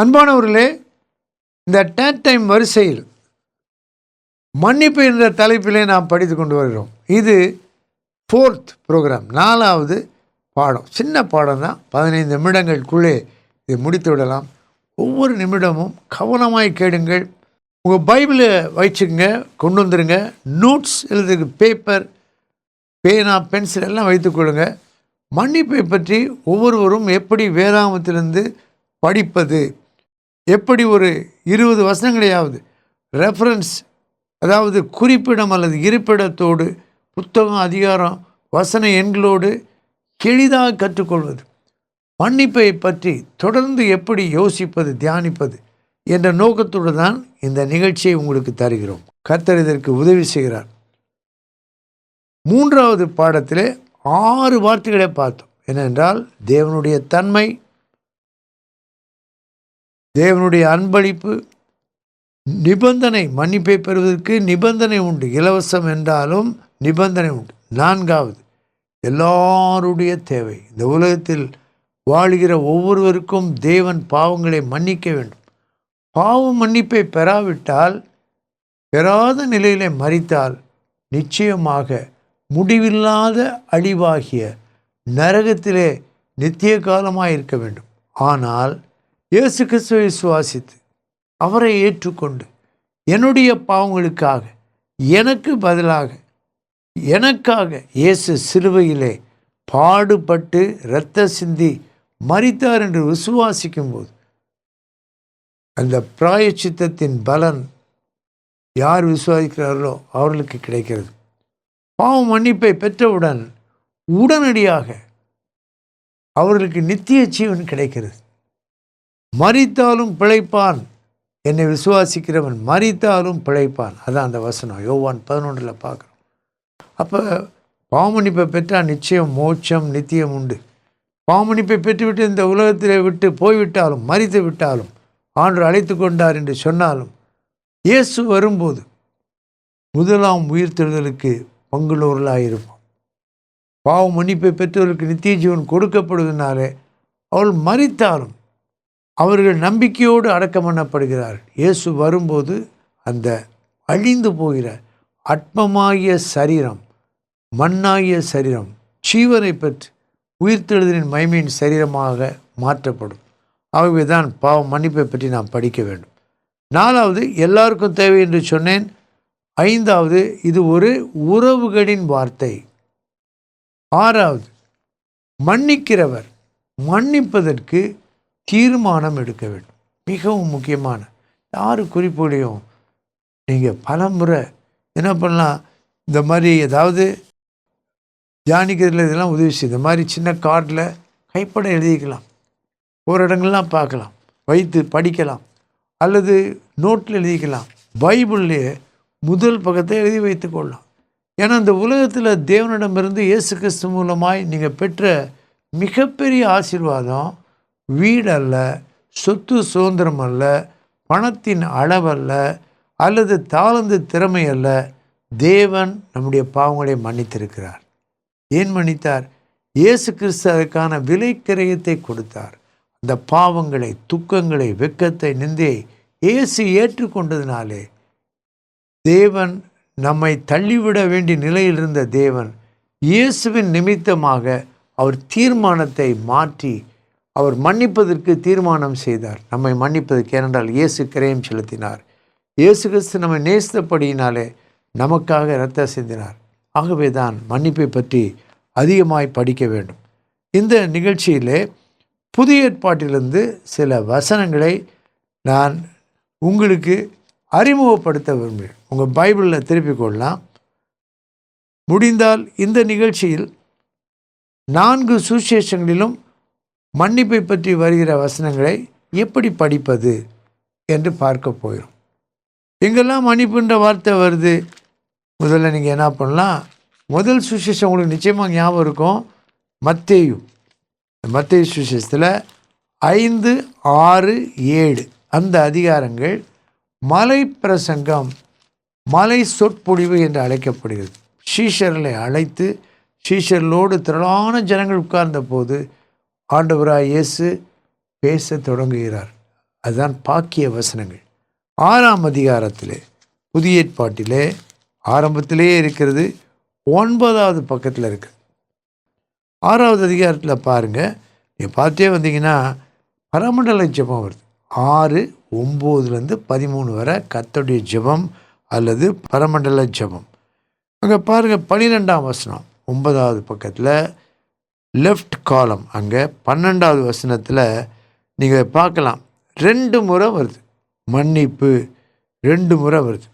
அன்பானவர்களே, இந்த date time வரிசையில் மன்னிப்பு என்ற தலைப்பிலே நாம் படித்து கொண்டு வருகிறோம். இது 4th ப்ரோக்ராம், 4வது பாடம். சின்ன பாடம் தான், 15 நிமிடங்களுக்குள்ளே இதை முடித்து விடலாம். ஒவ்வொரு நிமிடமும் கவனமாய் கேளுங்கள். உங்கள் பைபிளை வச்சுக்கோங்க, கொண்டு வந்துடுங்க. நோட்ஸ் எழுதுக்கு பேப்பர், பேனா, பென்சில் எல்லாம் வைத்துக்கொள்ளுங்க. மன்னிப்பை பற்றி ஒவ்வொருவரும் எப்படி வேதாகமத்திலிருந்து படிப்பது, எப்படி ஒரு 20 வசனங்களையாவது ரெஃபரன்ஸ், அதாவது குறிப்பிடம் அல்லது இருப்பிடத்தோடு, புத்தகம், அதிகாரம், வசன எண்களோடு எளிதாக கற்றுக்கொள்வது, மன்னிப்பை பற்றி தொடர்ந்து எப்படி யோசிப்பது, தியானிப்பது என்ற நோக்கத்தோடு தான் இந்த நிகழ்ச்சியை உங்களுக்கு தருகிறோம். கர்த்தர் இதற்கு உதவி செய்கிறார். 3வது பாடத்திலே 6 வார்த்தைகளை பார்த்தோம். என்னென்றால், தேவனுடைய தன்மை, தேவனுடைய அன்பளிப்பு, நிபந்தனை. மன்னிப்பை பெறுவதற்கு நிபந்தனை உண்டு. இலவசம் என்றாலும் நிபந்தனை உண்டு. 4வது, எல்லாருடைய தேவை. இந்த உலகத்தில் வாழ்கிற ஒவ்வொருவருக்கும் தேவன் பாவங்களை மன்னிக்க வேண்டும். பாவ மன்னிப்பை பெறாவிட்டால், பெறாத நிலையிலே மரித்தால் நிச்சயமாக முடிவில்லாத அழிவாகிய நரகத்திலே நித்திய காலமாக இருக்க வேண்டும். ஆனால் இயேசு கிறிஸ்துவை விசுவாசித்து அவரை ஏற்றுக்கொண்டு என்னுடைய பாவங்களுக்காக, எனக்கு பதிலாக, எனக்காக இயேசு சிலுவையிலே பாடுபட்டு இரத்த சிந்தி மரித்தார் என்று விசுவாசிக்கும் போது அந்த பிராயச்சித்தத்தின் பலன் யார் விசுவாசிக்கிறார்களோ அவர்களுக்கு கிடைக்கிறது. பாவ மன்னிப்பை பெற்றவுடன் உடனடியாக அவர்களுக்கு நித்திய ஜீவன் கிடைக்கிறது. மரித்தாலும் பிழைப்பான், என்னை விசுவாசிக்கிறவன் மரித்தாலும் பிழைப்பான். அதான் அந்த வசனம் யோவான் 11 பார்க்குறோம். அப்போ பாவமன்னிப்பை பெற்றால் நிச்சயம் மோட்சம், நித்தியம் உண்டு. பாவமன்னிப்பை பெற்றுவிட்டு இந்த உலகத்திலே விட்டு போய்விட்டாலும், மரித்து விட்டாலும், ஆண்டவர் அழைத்து கொண்டார் என்று சொன்னாலும், இயேசு வரும்போது முதலாம் உயிர்த்தெழுதலுக்கு பங்குள்ளவர்களாயிருப்போம். பாவ மன்னிப்பை பெற்றவர்களுக்கு நித்திய ஜீவன் கொடுக்கப்படுவதனாலே அவள் மரித்தாலும் அவர்கள் நம்பிக்கையோடு அடக்கம் பண்ணப்படுகிறார்கள். இயேசு வரும்போது அந்த அழிந்து போகிற அற்பமாகிய சரீரம், மண்ணாகிய சரீரம் ஜீவனை பெற்று உயிர்த்தெழுதலின் மகிமையின் சரீரமாக மாற்றப்படும். ஆகவே தான் பாவ மன்னிப்பை பற்றி நாம் படிக்க வேண்டும். 4வது, எல்லாருக்கும் தேவை என்று சொன்னேன். 5வது, இது ஒரு உறவுகளின் வார்த்தை. 6வது, மன்னிக்கிறவர் மன்னிப்பதற்கு தீர்மானம் எடுக்க வேண்டும். மிகவும் முக்கியமான 6 குறிப்புகளையும் நீங்கள் பலமுறை என்ன பண்ணலாம், இந்த மாதிரி ஏதாவது தியானிக்கிறதுல இதெல்லாம் உதவி செய்யும். இந்த மாதிரி சின்ன கார்டில் கைப்பட எழுதிக்கலாம், ஒரு இடங்கள்லாம் பார்க்கலாம், வைத்து படிக்கலாம், அல்லது நோட்டில் எழுதிக்கலாம். பைபிள்லேயே முதல் பக்கத்தை எழுதி வைத்து கொள்ளலாம். ஏன்னா இந்த உலகத்தில் தேவனிடமிருந்து இயேசு கிறிஸ்து மூலமாய் நீங்கள் பெற்ற மிகப்பெரிய ஆசீர்வாதம் வீடல்ல, சொத்து சுதந்திரம் அல்ல, பணத்தின் அளவல்ல, அல்லது தாளந்து திறமை அல்ல. தேவன் நம்முடைய பாவங்களை மன்னித்திருக்கிறார். ஏன் மன்னித்தார்? இயேசு கிறிஸ்து அதற்கான விலை கிரயத்தை கொடுத்தார். அந்த பாவங்களை, துக்கங்களை, வெட்கத்தை, நிந்தையை இயேசு ஏற்றுக்கொண்டதினாலே தேவன் நம்மை தள்ளிவிட வேண்டிய நிலையில் இருந்த தேவன் இயேசுவின் நிமித்தமாக அவர் தீர்மானத்தை மாற்றி அவர் மன்னிப்பதற்கு தீர்மானம் செய்தார். நம்மை மன்னிப்பதற்கு. ஏனென்றால் இயேசு கிரயம் செலுத்தினார். இயேசு கிறிஸ்து நம்மை நேசித்தபடியினாலே நமக்காக இரத்த சிந்தினார். ஆகவே தான் மன்னிப்பை பற்றி அதிகமாய் படிக்க வேண்டும். இந்த நிகழ்ச்சியிலே புதிய ஏற்பாட்டிலிருந்து சில வசனங்களை நான் உங்களுக்கு அறிமுகப்படுத்த விரும்புகிறேன். உங்கள் பைபிளில் திருப்பிக் கொள்ளலாம். முடிந்தால் இந்த நிகழ்ச்சியில் 4 சுவிசேஷங்களிலும் மன்னிப்பை பற்றி வருகிற வசனங்களை எப்படி படிப்பது என்று பார்க்க போகிறோம். எங்கெல்லாம் மன்னிப்புன்ற வார்த்தை வருது, முதல்ல நீங்கள் என்ன பண்ணலாம், முதல் சுவிசேஷம் உங்களுக்கு நிச்சயமாக ஞாபகம் இருக்கும். மத்தேயு சுவிசேஷத்தில் 5, 6, 7 அந்த அதிகாரங்கள் மலை பிரசங்கம், மலை சொற்பொழிவு என்று அழைக்கப்படுகிறது. சீஷர்களை அழைத்து சீஷர்களோடு திரளான ஜனங்கள் உட்கார்ந்த போது ஆண்டவராய் இயேசு பேச தொடங்குகிறார். அதுதான் பாக்கிய வசனங்கள். 6ஆம் அதிகாரத்திலே, புதிய ஏற்பாட்டிலே ஆரம்பத்திலேயே இருக்கிறது, 9வது பக்கத்தில் இருக்குது. 6வது அதிகாரத்தில் பாருங்கள், நீங்கள் பார்த்தே வந்தீங்கன்னா பரமண்டல ஜெபம் வருது. 6, 9லேருந்து 13 வரை கர்த்தருடைய ஜெபம் அல்லது பரமண்டல ஜெபம். அங்கே பாருங்கள் 12ஆம் வசனம் 9வது பக்கத்தில் லெஃப்ட் காலம், அங்கே 12வது வசனத்தில் நீங்கள் பார்க்கலாம் 2 முறை வருது மன்னிப்பு, 2 முறை வருது.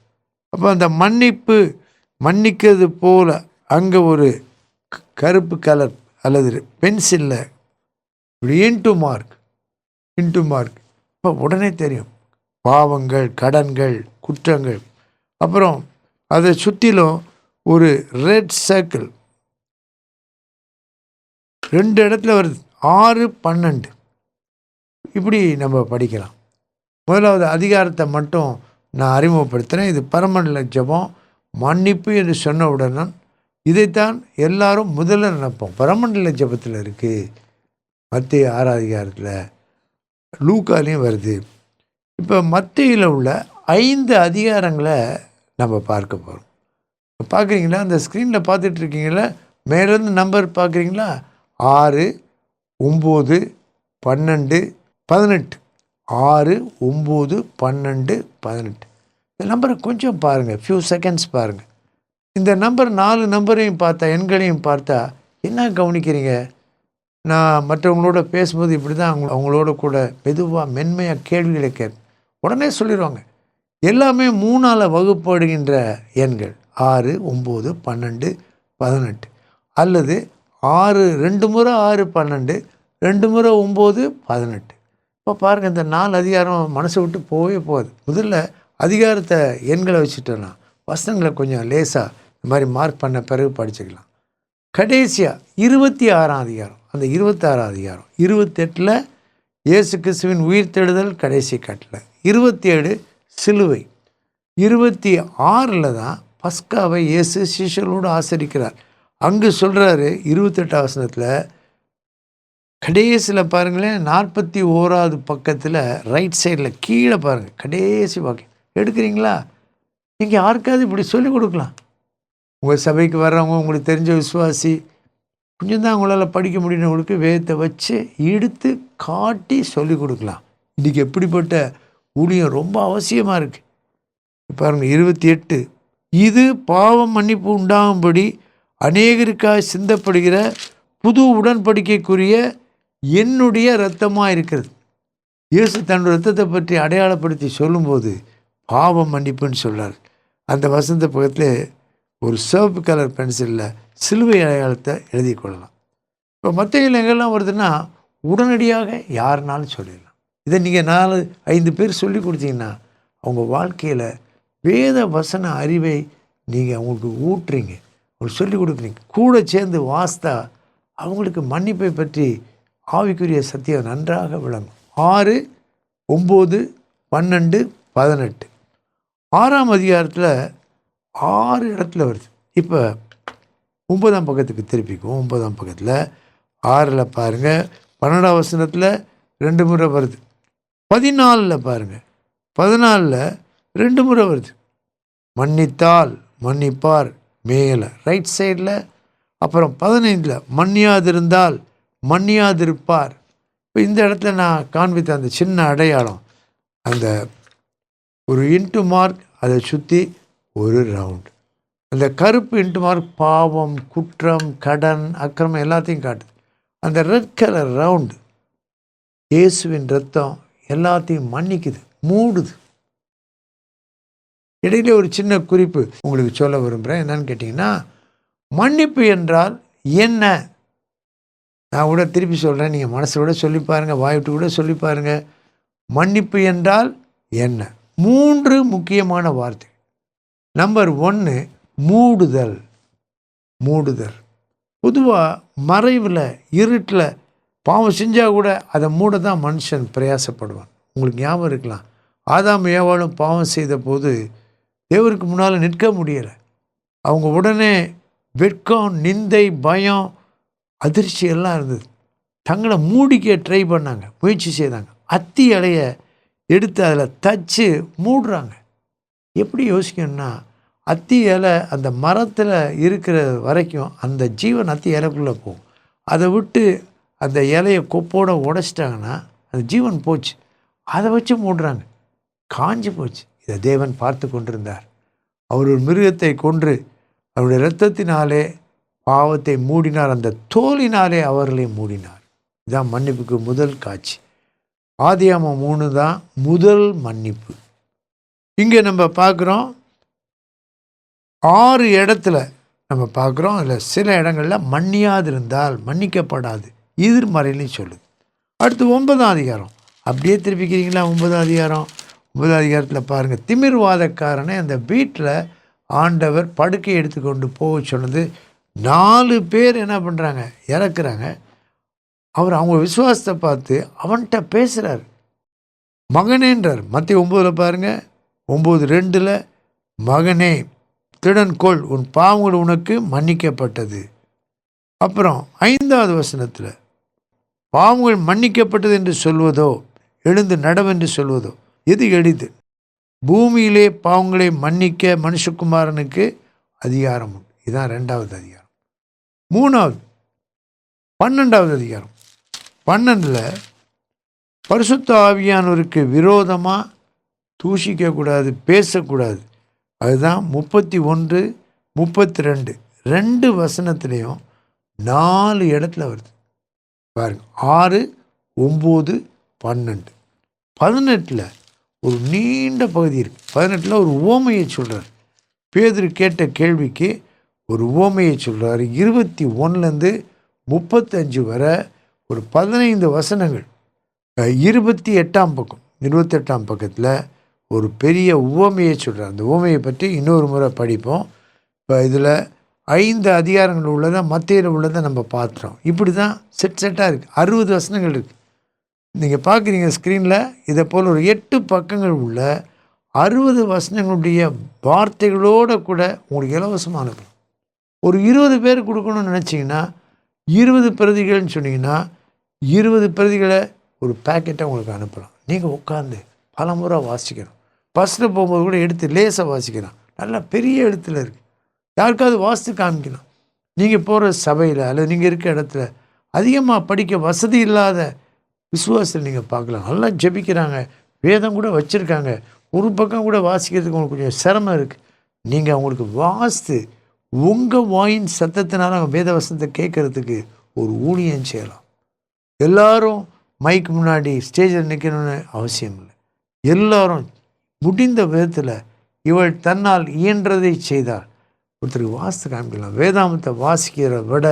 அப்போ அந்த மன்னிப்பு, மன்னிக்கிறது போல் அங்கே ஒரு கருப்பு கலர் அல்லது பென்சிலில் இப்படி இன்டு மார்க் இப்போ உடனே தெரியும் பாவங்கள், கடன்கள், குற்றங்கள். அப்புறம் அதை சுற்றிலும் ஒரு ரெட் சர்க்கிள் 2 இடத்துல வருது, 6, 12. இப்படி நம்ம படிக்கலாம். முதலாவது அதிகாரத்தை மட்டும் நான் அறிமுகப்படுத்துகிறேன். இது பரமண்டல ஜெபம், மன்னிப்பு என்று சொன்ன உடனே இதைத்தான் எல்லாரும் முதல்ல நினைப்போம். பரமண்டல ஜெபத்தில் இருக்குது, மத்தேயு 6ஆம் அதிகாரத்தில், லூக்காலையும் வருது. இப்போ மத்தேயுல உள்ள 5 அதிகாரங்களை நம்ம பார்க்க போகிறோம். பார்க்குறீங்களா? அந்த ஸ்க்ரீனில் பார்த்துட்டு இருக்கீங்களா? மேலேருந்து நம்பர் பார்க்குறீங்களா? 6, 9, 12, 18. 6, 9, 12, 18. இந்த நம்பரை கொஞ்சம் பாருங்கள், ஃபியூ செகண்ட்ஸ் பாருங்கள். இந்த நம்பர் 4 நம்பரையும் பார்த்தா, எண்களையும் பார்த்தா என்ன கவனிக்கிறீங்க? நான் மற்றவங்களோட பேசும்போது இப்படி தான் அவங்களோட கூட மெதுவாக மென்மையாக கேள்விகளை உடனே சொல்லிடுவாங்க. எல்லாமே 3ஆல் வகுப்படுகின்ற எண்கள் 6, 9, 12, 18. அல்லது 6 2 முறை 6, 12, 2 முறை 9, 18. இப்போ பாருங்கள், இந்த 4 அதிகாரம் மனசை விட்டு போகவே போகாது. முதல்ல அதிகாரத்தை எண்களை வச்சுட்டோன்னா வசனங்களை கொஞ்சம் லேசாக இந்த மாதிரி மார்க் பண்ண பிறகு படிச்சுக்கலாம். கடைசியாக 26ஆம் அதிகாரம், அந்த 26ஆம் அதிகாரம் 28ல் இயேசு கிறிஸ்துவின் உயிர்த்தெழுதல் கடைசி கட்டளை, 27 சிலுவை, 26ல் தான் பஸ்காவை இயேசு சீஷர்களோடு ஆசரிக்கிறார். அங்கு சொல்கிறாரு 28ஆம் வசனத்தில், கடைசியில் பாருங்களேன் 41வது பக்கத்தில் ரைட் சைடில் கீழே பாருங்கள், கடைசி வாக்கியம் எடுக்கிறீங்களா? நீங்கள் யாருக்காவது இப்படி சொல்லிக் கொடுக்கலாம். உங்கள் சபைக்கு வர்றவங்க, உங்களுக்கு தெரிஞ்ச விசுவாசி, கொஞ்சம் தான் உங்களால் படிக்க முடியுறவங்களுக்கு வேதத்தை வச்சு எடுத்து காட்டி சொல்லிக் கொடுக்கலாம். இன்றைக்கி எப்படிப்பட்ட ஊழியம் ரொம்ப அவசியமாக இருக்குது. பாருங்கள் 28, இது பாவம் மன்னிப்பு உண்டாகும்படி அநேகருக்காக சிந்தப்படுகிற புது உடன்படிக்கைக்குரிய என்னுடைய இரத்தமாக இருக்கிறது. இயேசு தன்னுடைய இரத்தத்தை பற்றி அடையாளப்படுத்தி சொல்லும்போது பாவம் மன்னிப்புன்னு சொல்கிறார். அந்த வசந்த பக்கத்தில் ஒரு சிவப்பு கலர் பென்சிலில் சிலுவை அடையாளத்தை எழுதி கொள்ளலாம். இப்போ மத்தேயுல எங்கெல்லாம் வருதுன்னா உடனடியாக யாருனாலும் சொல்லிடலாம். இதை நீங்கள் 4-5 பேர் சொல்லி கொடுத்தீங்கன்னா அவங்க வாழ்க்கையில் வேத வசன அறிவை நீங்கள் அவங்களுக்கு ஊட்டுறீங்க, அவங்களுக்கு சொல்லிக் கொடுக்குறீங்க. கூட சேர்ந்து வாஸ்தா அவங்களுக்கு மன்னிப்பை பற்றி ஆவிக்குரிய சத்தியம் நன்றாக விளங்கும். 6, 9, 12, 18 6ஆம் அதிகாரத்தில் 6 இடத்துல வருது. இப்போ 9ஆம் பக்கத்துக்கு திருப்பிக்கும். 9ஆம் பக்கத்தில் 6ல் பாருங்கள், 12ஆம் வசனத்தில் 2 முறை வருது. 14ல் பாருங்கள், 14ல் 2 முறை வருது. மன்னித்தால் மன்னிப்பார் மேலே ரைட் சைடில். அப்புறம் 15ல் மன்னியாதிருந்தால் மன்னியாதிருப்பார். இப்போ இந்த இடத்துல நான் காண்பித்த அந்த சின்ன அடையாளம், அந்த ஒரு இன்ட்டு மார்க், அதை சுற்றி ஒரு ரவுண்டு. அந்த கருப்பு இன்ட்டு மார்க் பாவம், குற்றம், கடன், அக்கிரமம் எல்லாத்தையும் காட்டுது. அந்த ரெட் கலர் ரவுண்டு இயேசுவின் ரத்தம் எல்லாத்தையும் மன்னிக்குது, மூடுது. இடையிலே ஒரு சின்ன குறிப்பு உங்களுக்கு சொல்ல விரும்புகிறேன். என்னன்னு கேட்டிங்கன்னா, மன்னிப்பு என்றால் என்ன? நான் கூட திருப்பி சொல்கிறேன், நீங்கள் மனசோட சொல்லி பாருங்கள், வாய்விட்டு கூட சொல்லி பாருங்கள். மன்னிப்பு என்றால் என்ன? 3 முக்கியமான வார்த்தை. நம்பர் 1 மூடுதல். மூடுதல் பொதுவாக மறைவில், இருட்டில் பாவம் செஞ்சால் கூட அதை மூட தான் மனுஷன் பிரயாசப்படுவான். உங்களுக்கு ஞாபகம் இருக்கலாம், ஆதாம் ஏவாளும் பாவம் செய்த போது தேவருக்கு முன்னால் நிற்க முடியலை. அவங்க உடனே வெட்கம், நிந்தை, பயம், அதிர்ச்சி எல்லாம் இருந்தது. தங்களை மூடிக்க ட்ரை பண்ணாங்க, முயற்சி செய்தாங்க. அத்தி அடைய எடுத்து அதில் தச்சு மூடுறாங்க. எப்படி யோசிக்கணும்னா, அத்தி இலை அந்த மரத்தில் இருக்கிற வரைக்கும் அந்த ஜீவன் அத்தி இலைக்குள்ளே போகும். அதை விட்டு அந்த இலையை கொப்போடு உடைச்சிட்டாங்கன்னா அந்த ஜீவன் போச்சு. அதை வச்சு மூடுறாங்க. காஞ்சி போச்சு. இதை தேவன் பார்த்து கொண்டிருந்தார். அவர் ஒரு மிருகத்தை கொன்று அவருடைய இரத்தத்தினாலே பாவத்தை மூடினார், அந்த தோலினாலே அவர்களை மூடினார். இதுதான் மன்னிப்புக்கு முதல் காட்சி. ஆதியாகமம் 3 தான் முதல் மன்னிப்பு. இங்கே நம்ம பார்க்குறோம் 6 இடத்துல நம்ம பார்க்குறோம். அதில் சில இடங்களில் மன்னியாதிருந்தால் மன்னிக்கப்படாது, எதிர்மறையிலையும் சொல்லுது. அடுத்து 9ஆம் அதிகாரம் அப்படியே திருப்பிக்கிறீங்களா? 9ஆம் அதிகாரம் 9ஆம் அதிகாரத்தில் பாருங்கள். திமிர்வாதக்காரனை அந்த வீட்டில் ஆண்டவர் படுக்கை எடுத்துக்கொண்டு போக சொன்னது. 4 பேர் என்ன பண்ணுறாங்க? இறக்குறாங்க. அவர் அவங்க விசுவாசத்தை பார்த்து அவன்கிட்ட பேசுகிறார். மகனேன்றார். மத்திய 9 பாருங்கள், 9:2 மகனே திடன்கொள், உன் பாவங்கள் உனக்கு மன்னிக்கப்பட்டது. அப்புறம் 5வது வசனத்தில் பாவங்கள் மன்னிக்கப்பட்டது என்று சொல்வதோ எழுந்து நடவென்று சொல்வதோ எது எளிது? பூமியிலே பாவங்களை மன்னிக்க மனுஷகுமாரனுக்கு அதிகாரம் உண்டு. இதுதான் 2வது அதிகாரம். 3வது 12வது அதிகாரம் 12 பரிசுத்த ஆவியானவருக்கு விரோதமாக தூஷிக்கக்கூடாது, பேசக்கூடாது. அதுதான் 31, 32 2 வசனத்துலேயும் 4 இடத்துல வருது பாருங்க. 6, 9, 12. 18 ஒரு நீண்ட பகுதி இருக்குது. 18 ஒரு உவமையை சொல்கிறார். பேதுரு கேட்ட கேள்விக்கு ஒரு உவமையை சொல்கிறார். 21 35 வரை ஒரு 15 வசனங்கள். 28ஆம் பக்கம் 28ஆம் பக்கத்தில் ஒரு பெரிய உவமையை சொல்கிறார். அந்த உவமையை பற்றி இன்னொரு முறை படிப்போம். இப்போ இதில் 5 அதிகாரங்கள் உள்ளதை மத்தியில் உள்ளதை நம்ம பார்த்துறோம். இப்படி தான் செட்டாக இருக்குது. 60 வசனங்கள் இருக்குது. நீங்கள் பார்க்குறீங்க ஸ்க்ரீனில். இதை போல் ஒரு 8 பக்கங்கள் உள்ள 60 வசனங்களுடைய வார்த்தைகளோடு கூட உங்களுக்கு இலவசமாக அனுப்பலாம். ஒரு 20 பேர் கொடுக்கணும்னு நினச்சிங்கன்னா 20 பிரதிகள்னு சொன்னீங்கன்னா 20 பிரதிகளை ஒரு பேக்கெட்டை உங்களுக்கு அனுப்பலாம். நீங்கள் உட்காந்து பல முறை வாசிக்கணும். பஸ்ஸில் போகும்போது கூட எடுத்து லேசாக வாசிக்கலாம். நல்லா பெரிய இடத்துல இருக்குது. யாருக்காவது வாசித்து காமிக்கலாம். நீங்கள் போகிற சபையில் அல்லது நீங்கள் இருக்க இடத்துல அதிகமாக படிக்க வசதி இல்லாத விசுவாசத்தில் நீங்கள் பார்க்கலாம். நல்லா ஜெபிக்கிறாங்க, வேதம் கூட வச்சுருக்காங்க, ஒரு பக்கம் கூட வாசிக்கிறதுக்கு உங்களுக்கு கொஞ்சம் சிரமம் இருக்குது. நீங்கள் அவங்களுக்கு வாசித்து உங்கள் வாயின் சத்தத்தினால அவங்க வேத வசனத்தை கேட்குறதுக்கு ஒரு ஊழியம் செய்யலாம். எல்லோரும் மைக் முன்னாடி ஸ்டேஜில் நிற்கணும்னு அவசியம் இல்லை. எல்லோரும் முடிந்த விதத்தில் இவள் தன்னால் இயன்றதை செய்தால் ஒருத்தருக்கு வாசித்து காமிக்கலாம். வேதாமத்தை வாசிக்கிறத விட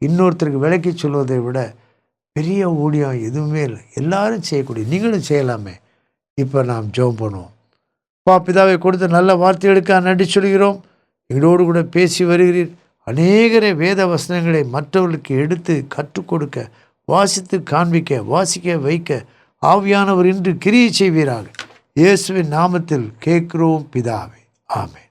இன்னொருத்தருக்கு விளக்கி சொல்வதை விட பெரிய ஊழியம் எதுவுமே இல்லை. எல்லாரும் செய்யக்கூடிய, நீங்களும் செய்யலாமே. இப்போ நாம் ஜெபம் பண்ணுவோம். பிதாவை கொடுத்த நல்ல வார்த்தைகளுக்காக நன்றி சொல்கிறோம். எங்களோடு கூட பேசி வருகிறீர். அநேகரை வேத வசனங்களை மற்றவர்களுக்கு எடுத்து கற்றுக் கொடுக்க, வாசித்து காண்பிக்க, வாசிக்க வைக்க ஆவியானவர் இன்று கிரியை செய்வீராக. இயேசுவின் நாமத்தில் கேட்கிறோம் பிதாவே, ஆமென்.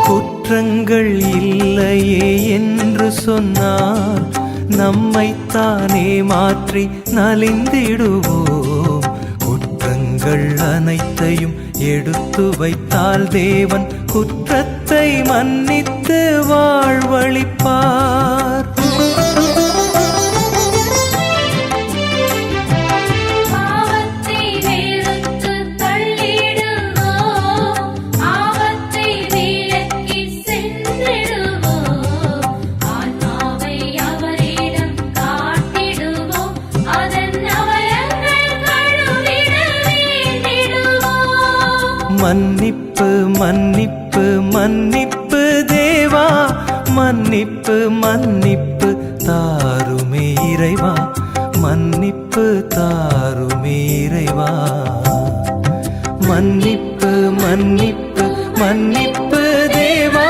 குற்றங்கள் இல்லையே என்று சொன்னார், நம்மைத்தானே மாற்றி நலிந்திடுவோம். குற்றங்கள் அனைத்தையும் எடுத்து வைத்தால் தேவன் குற்றத்தை மன்னித்து வாழ்வளிப்பார். மன்னிப்பு மன்னிப்பு மன்னிப்பு தேவா, மன்னிப்பு மன்னிப்பு தாருமே இறைவா, மன்னிப்பு தாருமே இறைவா. மன்னிப்பு மன்னிப்பு மன்னிப்பு தேவா,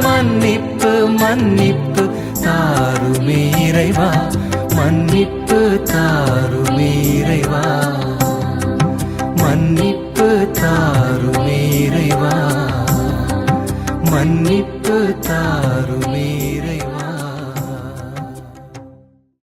மன்னிப்பு மன்னிப்பு தாருமே இறைவா, மன்னிப்பு தாருமே இறைவா. மன்னிப்பு தாருமே இறைவா, மன்னிப்பு தாருமே இறைவா.